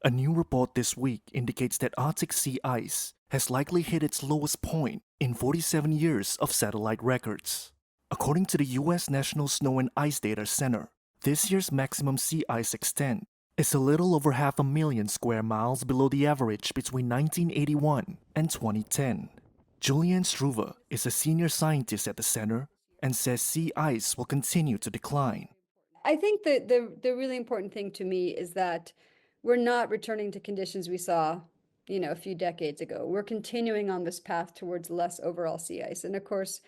A new report this week indicates that Arctic sea ice has likely hit its lowest point in 47 years of satellite records. According to the U.S. National Snow and Ice Data Center, this year's maximum sea ice extent is a little over 500,000 square miles below the average between 1981 and 2010. Julianne Struve is a senior scientist at the center and says sea ice will continue to decline. I think that the really important thing to me is that we're not returning to conditions we saw, a few decades ago. We're continuing on this path towards less overall sea ice. And of course,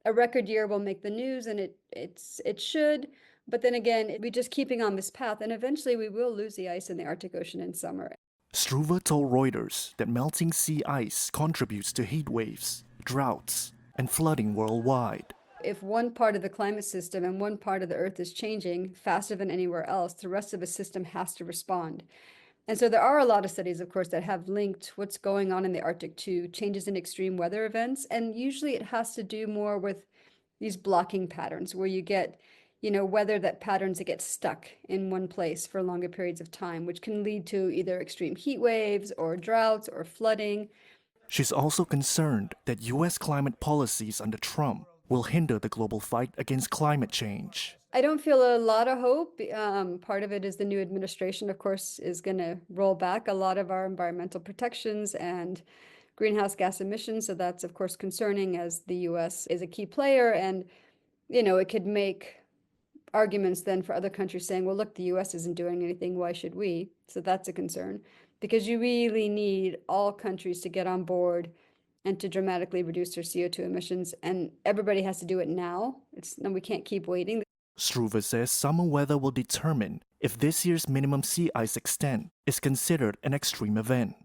a record year will make the news and it should, but then again, we just keeping on this path and eventually we will lose the ice in the Arctic Ocean in summer. Struve told Reuters that melting sea ice contributes to heat waves, droughts, and flooding worldwide. If one part of the climate system and one part of the Earth is changing faster than anywhere else, the rest of the system has to respond. And so there are a lot of studies, of course, that have linked what's going on in the Arctic to changes in extreme weather events. And usually it has to do more with these blocking patterns where you get, weather that patterns that get stuck in one place for longer periods of time, which can lead to either extreme heat waves or droughts or flooding. She's also concerned that U.S. climate policies under Trump will hinder the global fight against climate change. I don't feel a lot of hope. Part of it is the new administration, of course, is going to roll back a lot of our environmental protections and greenhouse gas emissions. So that's, of course, concerning as the US is a key player. And, it could make arguments then for other countries saying, well, look, the US isn't doing anything. Why should we? So that's a concern because you really need all countries to get on board and to dramatically reduce their CO2 emissions. And everybody has to do it now. We can't keep waiting. Struve says summer weather will determine if this year's minimum sea ice extent is considered an extreme event.